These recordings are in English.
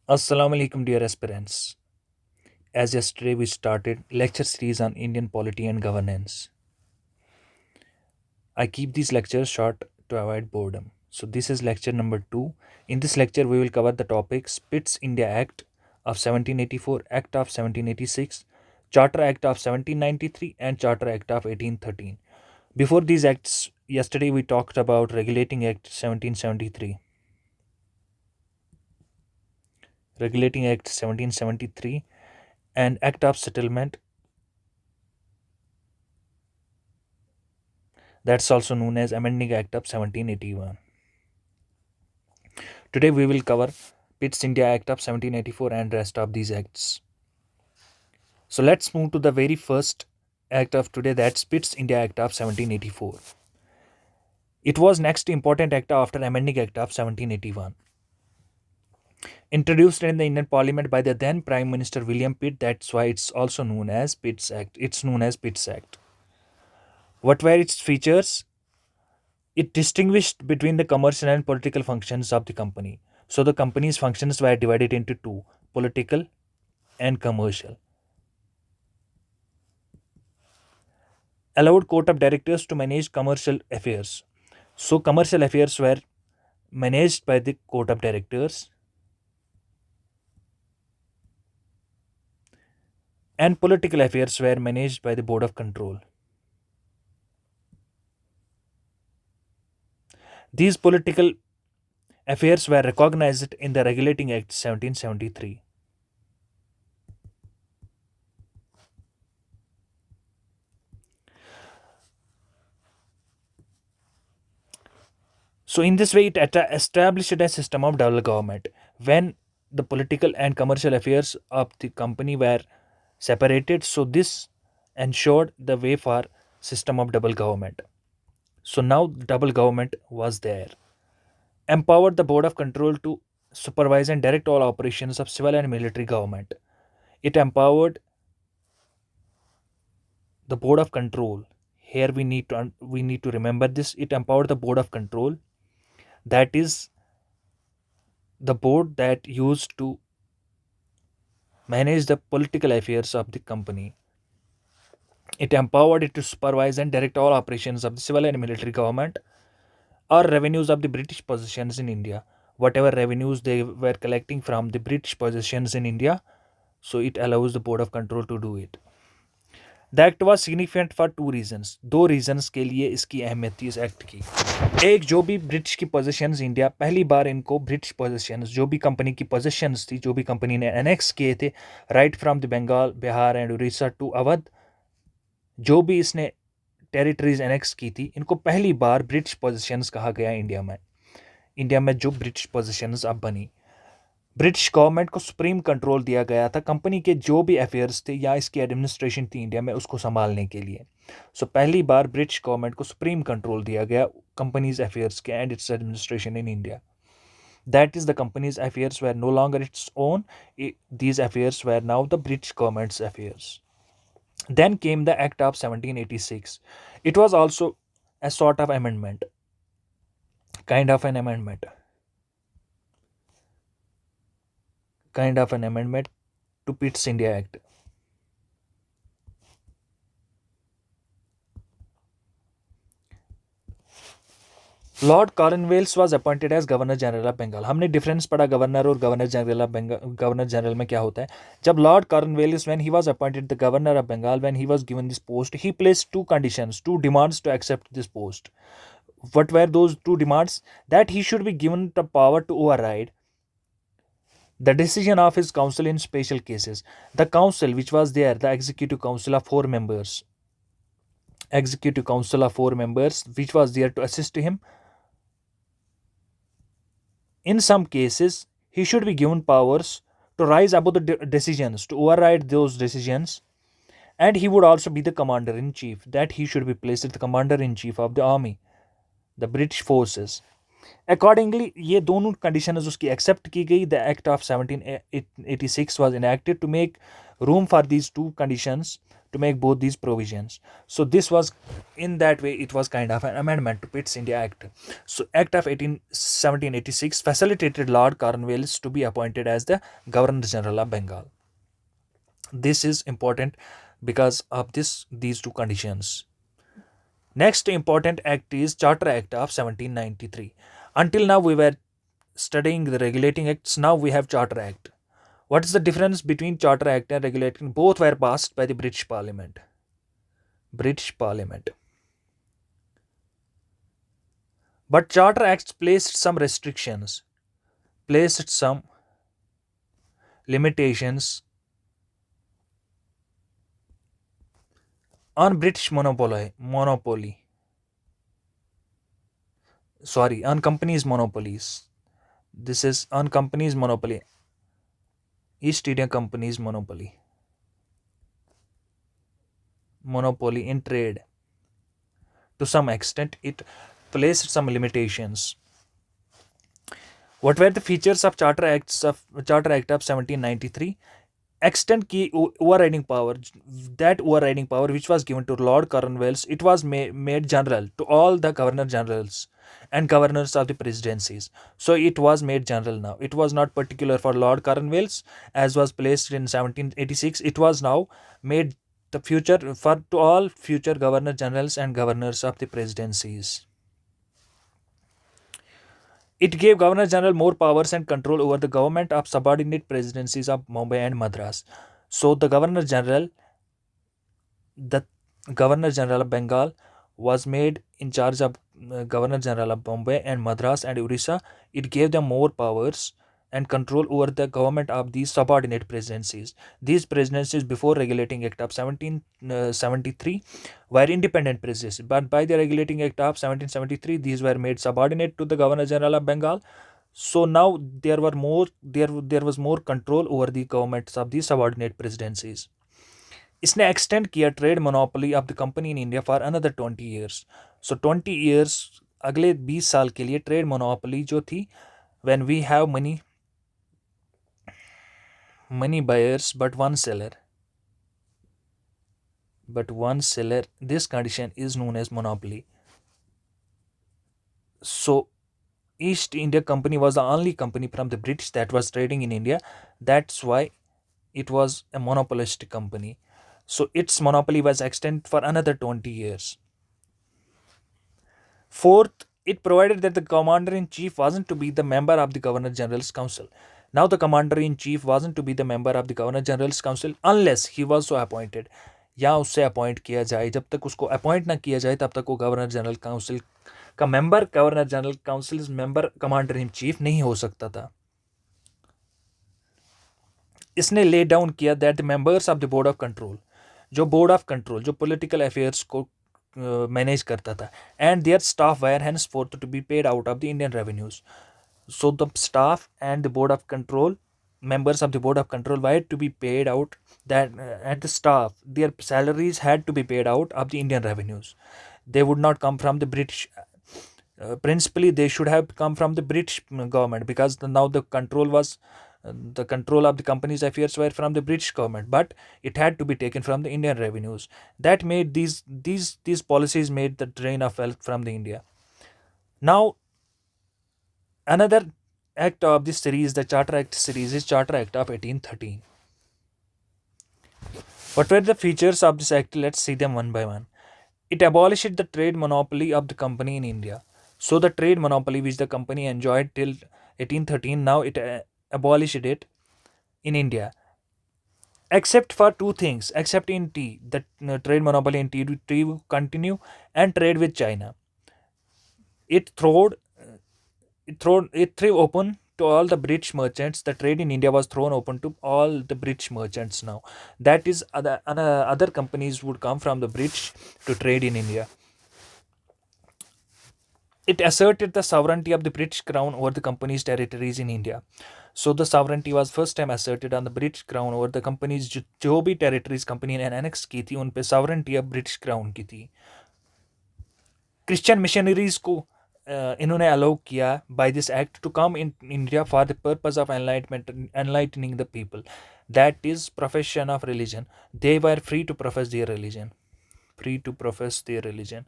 Assalamu alaikum, dear aspirants. As yesterday we started lecture series on Indian polity and governance. I keep these lectures short to avoid boredom. So this is lecture number 2. In this lecture we will cover the topics Pitt's India Act of 1784, Act of 1786, Charter Act of 1793 and Charter Act of 1813. Before these acts, yesterday we talked about Regulating Act 1773. Regulating Act 1773 and Act of Settlement, that's also known as Amending Act of 1781. Today we will cover Pitt's India Act of 1784 and rest of these acts. So let's move to the very first act of today, that's Pitt's India Act of 1784. It was next important act after Amending Act of 1781. Introduced in the Indian Parliament by the then Prime Minister William Pitt, that's why it's also known as Pitt's Act. It's known as Pitt's Act. What were its features? It distinguished between the commercial and political functions of the company. So the company's functions were divided into two, political and commercial. Allowed court of directors to manage commercial affairs. So commercial affairs were managed by the court of directors and political affairs were managed by the board of control. These political affairs were recognized in the Regulating Act 1773. So, in this way, it established a system of double government. When the political and commercial affairs of the company were separated, so this ensured the way for system of double government. So now double government was there. Empowered the board of control to supervise and direct all operations of civil and military government. It empowered the board of control. Here we need to remember this. It empowered the board of control, that is the board that used to manage the political affairs of the company. It empowered it to supervise and direct all operations of the civil and military government or revenues of the British possessions in India. Whatever revenues they were collecting from the British possessions in India, so it allows the board of control to do it. The act was significant for two reasons, दो regions के लिए इसकी अहमियत थी इस act की. एक, जो भी ब्रिटिश की पोजीशंस इंडिया, पहली बार इनको ब्रिटिश पोजीशंस, जो भी कंपनी की पोजीशंस थी, जो भी कंपनी ने एनेक्स किए थे right from the Bengal, Bihar and Orissa to Awadh, जो भी इसने टेरिटरीज एनेक्स की थी, इनको पहली बार ब्रिटिश पोजीशंस कहा गया इंडिया में. इंडिया में जो ब्रिटिश पोजीशंस अब बनी, ब्रिटिश गवर्नमेंट को सुप्रीम कंट्रोल दिया गया था कंपनी के जो भी अफेयर्स थे या इसकी एडमिनिस्ट्रेशन थी इंडिया में, उसको संभालने के लिए. सो पहली बार ब्रिटिश गवर्नमेंट को सुप्रीम कंट्रोल दिया गया कंपनीज अफेयर्स के and it's administration in India. That is, the company's affairs were no longer its own. These affairs were now the British government's affairs. Then came the Act of 1786. It was also a sort of amendment, kind of an amendment, to Pitt's India Act. Lord Cornwallis was appointed as governor general of Bengal. हमने difference पढ़ा governor और governor general of Bengal. Governor general में क्या होता है? जब Lord Cornwallis when he was appointed the governor of Bengal, when he was given this post, he placed two conditions, two demands to accept this post. What were those two demands? That he should be given the power to override the decision of his council in special cases. The council which was there, the executive council of 4 members, which was there to assist him, in some cases he should be given powers to rise above the decisions, to override those decisions, and he would also be the commander in chief, that he should be placed as the commander in chief of the army, the British forces. Accordingly, ये दोनों conditions उसकी accept की गई. The Act of 1786 was enacted to make room for these two conditions, to make both these provisions. So this was, in that way, it was kind of an amendment to Pitt's India Act. So Act of 1786 facilitated Lord Cornwallis to be appointed as the Governor General of Bengal. This is important because of these two conditions. Next important act is Charter Act of 1793. Until now we were studying the regulating acts. Now we have Charter Act. What is the difference between Charter Act and regulating? Both were passed by the British Parliament. British Parliament. But Charter Acts placed some restrictions, placed some limitations on British monopoly. Sorry, on companies' monopolies. This is on companies' monopoly. East India Company's monopoly in trade. To some extent, it placed some limitations. What were the features of Charter Act of 1793? Extent key overriding power. That overriding power which was given to Lord Cornwallis, it was made general to all the governor generals and governors of the presidencies. So it was made general now. It was not particular for Lord Cornwallis as was placed in 1786. It was now made the future for to all future governor generals and governors of the presidencies. It gave Governor General more powers and control over the government of subordinate presidencies of Mumbai and Madras. So the Governor General of Bengal was made in charge of Governor General of Bombay and Madras and Orissa. It gave them more powers and control over the government of these subordinate presidencies. These presidencies, before regulating Act of 1773, were independent presidencies, but by the regulating Act of 1773, these were made subordinate to the Governor General of Bengal. So now there was more control over the governments of these subordinate presidencies. इसने extend किया trade monopoly of the company in India for another 20 years. So 20 years, अगले 20 साल के लिए trade monopoly जो थी, when we have many buyers but one seller, this condition is known as monopoly. So East India Company was the only company from the British that was trading in India. That's why it was a monopolistic company. So its monopoly was extended for another 20 years. Fourth, it provided that the commander in chief wasn't to be the member of the Governor General's Council. Now, the commander in chief wasn't to be the member of the Governor General's Council unless he was so appointed. या उससे appoint किया जाए. जब तक उसको appoint ना किया जाए तब तक वो गवर्नर जनरल काउंसिल का member, governor general council member, commander in chief नहीं हो सकता था. इसने ले डाउन किया that the members of the board of control, जो बोर्ड ऑफ कंट्रोल जो पॉलिटिकल अफेयर्स को मैनेज करता था, and their staff were henceforth to be paid out of the Indian revenues. So the staff and the board of control, members of the board of control were to be paid out that and the staff, their salaries had to be paid out of the Indian revenues. They would not come from the British. Principally, they should have come from the British government, because now the control was the control of the company's affairs were from the British government, but it had to be taken from the Indian revenues. That made these policies made the drain of wealth from the India. Now, another act of this series, the Charter Act series, is Charter Act of 1813. What were the features of this act? Let's see them one by one. It abolished the trade monopoly of the company in India. So the trade monopoly which the company enjoyed till 1813, now it abolished it in India. Except for two things, except in tea, the trade monopoly in tea will continue, and trade with China. It throwed it threw open to all the British merchants. The trade in India was thrown open to all the British merchants now. That is, other companies would come from the British to trade in India. It asserted the sovereignty of the British crown over the company's territories in India. So the sovereignty was first time asserted on the British crown over the company's जो भी territories company ने annex की थी, उन पे sovereignty of British crown की थी. Christian missionaries को इन्होंने अलाउ किया by this act to come in India for the purpose of enlightening the people. That is profession of religion. They were free to profess their religion. Free to profess their religion.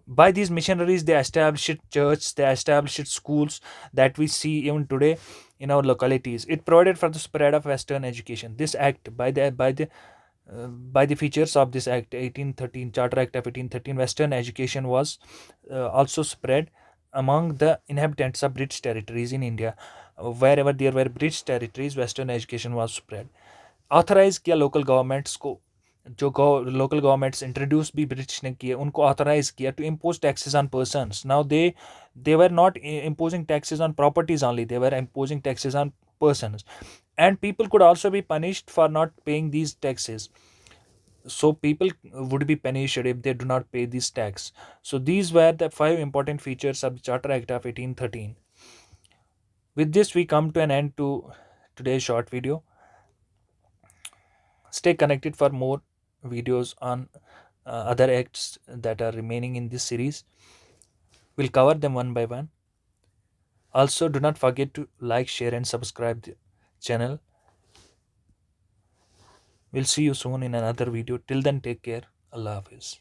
By these missionaries, they established churches, they established schools that we see even today in our localities. It provided for the spread of Western education. This act, by the features of this act 1813, Charter Act of 1813, Western education was also spread among the inhabitants of British territories in India. Wherever there were British territories, Western education was spread. Authorise किया local governments को, जो local governments introduce भी British ने किए, उनको authorise किया to impose taxes on persons. Now they were not imposing taxes on properties only, they were imposing taxes on persons, and people could also be punished for not paying these taxes. So people would be punished if they do not pay this tax. So these were the five important features of the Charter Act of 1813. With this, we come to an end to today's short video. Stay connected for more videos on other acts that are remaining in this series. We'll cover them one by one. Also, do not forget to like, share, and subscribe the channel. We'll see you soon in another video. Till then, take care. Allah Hafiz.